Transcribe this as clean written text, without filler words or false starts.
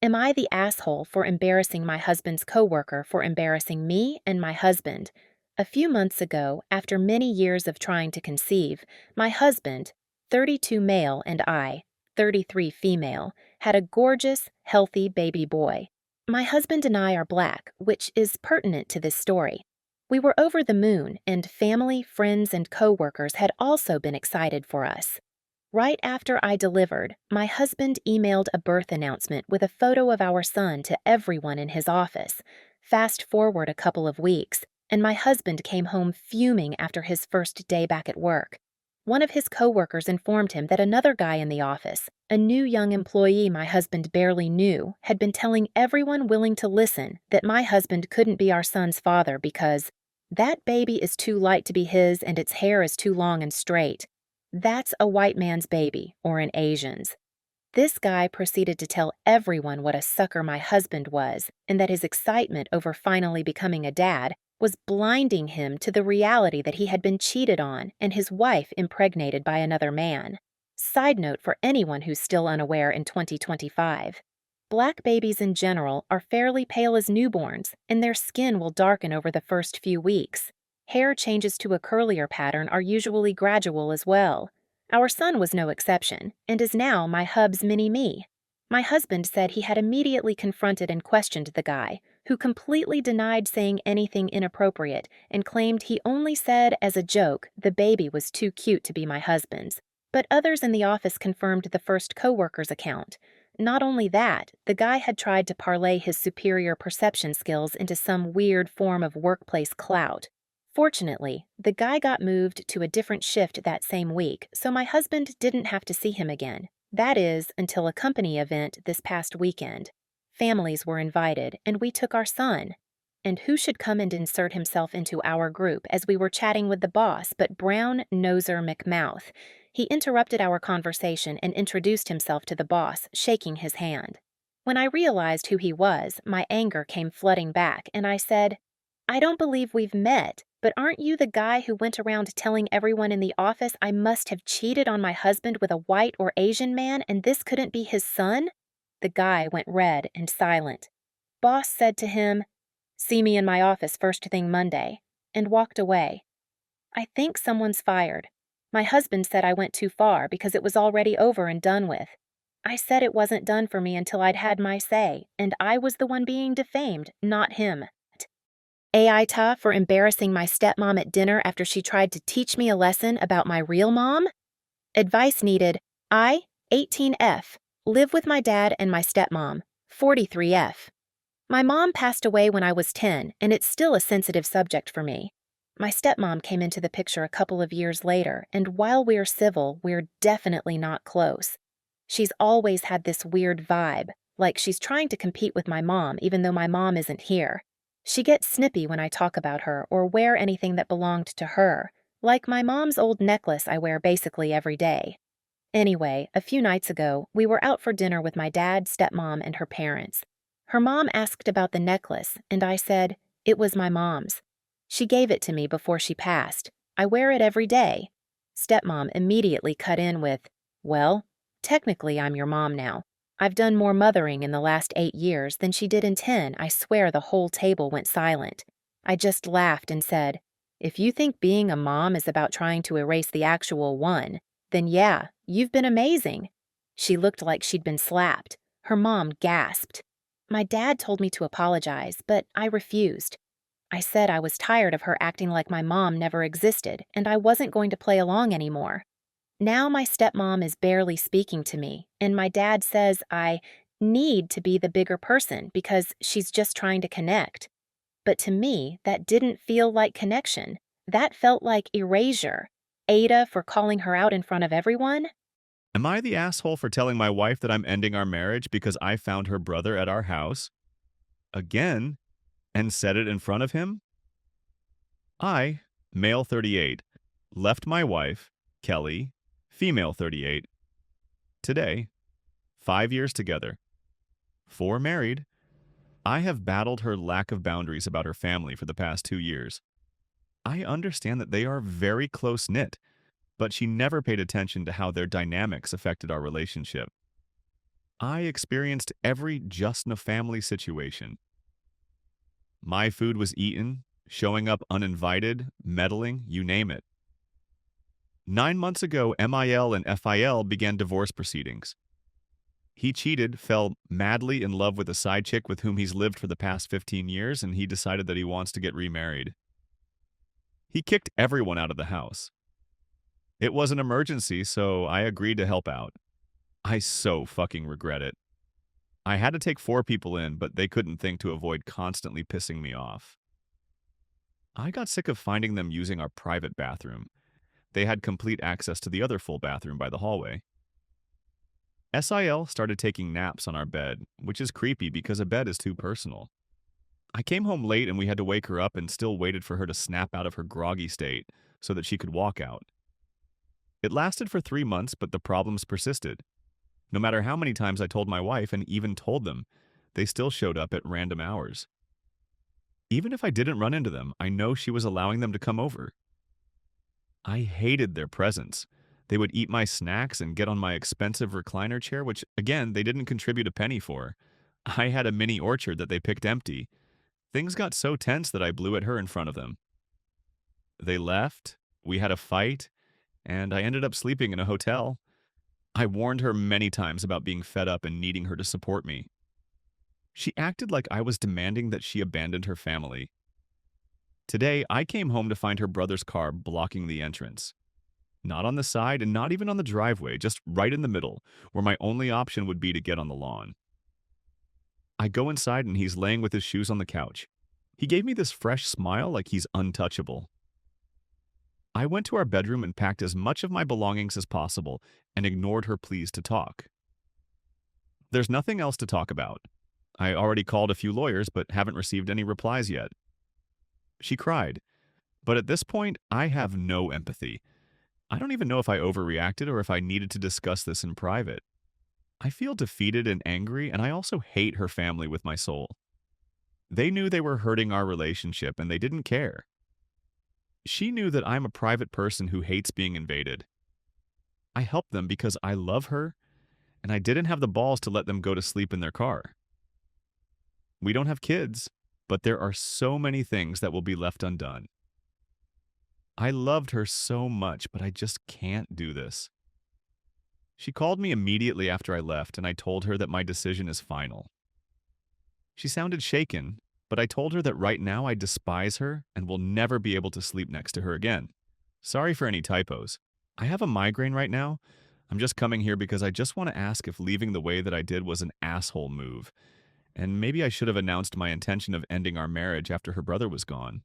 Am I the asshole for embarrassing my husband's coworker for embarrassing me and my husband? A few months ago, after many years of trying to conceive, my husband, 32 male, and I, 33 female, had a gorgeous, healthy baby boy. My husband and I are Black, which is pertinent to this story. We were over the moon, and family, friends, and coworkers had also been excited for us. Right after I delivered, my husband emailed a birth announcement with a photo of our son to everyone in his office. Fast forward a couple of weeks, and my husband came home fuming after his first day back at work. One of his coworkers informed him that another guy in the office, a new young employee my husband barely knew, had been telling everyone willing to listen that my husband couldn't be our son's father because that baby is too light to be his and its hair is too long and straight. That's a white man's baby, or an Asian's. This guy proceeded to tell everyone what a sucker my husband was, and that his excitement over finally becoming a dad was blinding him to the reality that he had been cheated on and his wife impregnated by another man. Side note for anyone who's still unaware in 2025. Black babies in general are fairly pale as newborns, and their skin will darken over the first few weeks. Hair changes to a curlier pattern are usually gradual as well. Our son was no exception, and is now my hub's mini-me. My husband said he had immediately confronted and questioned the guy, who completely denied saying anything inappropriate and claimed he only said as a joke the baby was too cute to be my husband's. But others in the office confirmed the first coworker's account. Not only that, the guy had tried to parlay his superior perception skills into some weird form of workplace clout. Fortunately, the guy got moved to a different shift that same week, so my husband didn't have to see him again. That is, until a company event this past weekend. Families were invited, and we took our son. And who should come and insert himself into our group as we were chatting with the boss but Brown Noser McMouth? He interrupted our conversation and introduced himself to the boss, shaking his hand. When I realized who he was, my anger came flooding back, and I said, "I don't believe we've met. But aren't you the guy who went around telling everyone in the office I must have cheated on my husband with a white or Asian man and this couldn't be his son?" The guy went red and silent. Boss said to him, "See me in my office first thing Monday," and walked away. I think someone's fired. My husband said I went too far because it was already over and done with. I said it wasn't done for me until I'd had my say, and I was the one being defamed, not him. AITAH for embarrassing my stepmom at dinner after she tried to teach me a lesson about my real mom? Advice needed. I, 18F, live with my dad and my stepmom, 43F. My mom passed away when I was 10, and it's still a sensitive subject for me. My stepmom came into the picture a couple of years later, and while we're civil, we're definitely not close. She's always had this weird vibe, like she's trying to compete with my mom even though my mom isn't here. She gets snippy when I talk about her or wear anything that belonged to her, like my mom's old necklace I wear basically every day. Anyway, a few nights ago, we were out for dinner with my dad, stepmom, and her parents. Her mom asked about the necklace, and I said, it was my mom's. She gave it to me before she passed. I wear it every day. Stepmom immediately cut in with, well, technically I'm your mom now. I've done more mothering in the last 8 years than she did in 10. I swear the whole table went silent. I just laughed and said, if you think being a mom is about trying to erase the actual one, then yeah, you've been amazing. She looked like she'd been slapped. Her mom gasped. My dad told me to apologize, but I refused. I said I was tired of her acting like my mom never existed, and I wasn't going to play along anymore. Now my stepmom is barely speaking to me, and my dad says I need to be the bigger person because she's just trying to connect. But to me, that didn't feel like connection. That felt like erasure. AITAH for calling her out in front of everyone? Am I the asshole for telling my wife that I'm ending our marriage because I found her brother at our house? Again? And said it in front of him? I, male 38, left my wife, Kelly, female 38. Today, 5 years together. 4 married. I have battled her lack of boundaries about her family for the past 2 years. I understand that they are very close-knit, but she never paid attention to how their dynamics affected our relationship. I experienced every just in a family situation. My food was eaten, showing up uninvited, meddling, you name it. 9 months ago, MIL and FIL began divorce proceedings. He cheated, fell madly in love with a side chick with whom he's lived for the past 15 years, and he decided that he wants to get remarried. He kicked everyone out of the house. It was an emergency, so I agreed to help out. I so fucking regret it. I had to take 4 people in, but they couldn't think to avoid constantly pissing me off. I got sick of finding them using our private bathroom. They had complete access to the other full bathroom by the hallway. SIL started taking naps on our bed, which is creepy because a bed is too personal. I came home late and we had to wake her up and still waited for her to snap out of her groggy state so that she could walk out. It lasted for 3 months, but the problems persisted. No matter how many times I told my wife and even told them, they still showed up at random hours. Even if I didn't run into them, I know she was allowing them to come over. I hated their presence. They would eat my snacks and get on my expensive recliner chair, which, again, they didn't contribute a penny for. I had a mini orchard that they picked empty. Things got so tense that I blew at her in front of them. They left, we had a fight, and I ended up sleeping in a hotel. I warned her many times about being fed up and needing her to support me. She acted like I was demanding that she abandoned her family. Today, I came home to find her brother's car blocking the entrance. Not on the side and not even on the driveway, just right in the middle, where my only option would be to get on the lawn. I go inside and he's laying with his shoes on the couch. He gave me this fresh smile like he's untouchable. I went to our bedroom and packed as much of my belongings as possible and ignored her pleas to talk. There's nothing else to talk about. I already called a few lawyers but haven't received any replies yet. She cried, but at this point, I have no empathy. I don't even know if I overreacted or if I needed to discuss this in private. I feel defeated and angry, and I also hate her family with my soul. They knew they were hurting our relationship, and they didn't care. She knew that I'm a private person who hates being invaded. I helped them because I love her, and I didn't have the balls to let them go to sleep in their car. We don't have kids, but there are so many things that will be left undone. I loved her so much, but I just can't do this. She called me immediately after I left, and I told her that my decision is final. She sounded shaken, but I told her that right now I despise her and will never be able to sleep next to her again. Sorry for any typos. I have a migraine right now. I'm just coming here because I just want to ask if leaving the way that I did was an asshole move, and maybe I should have announced my intention of ending our marriage after her brother was gone.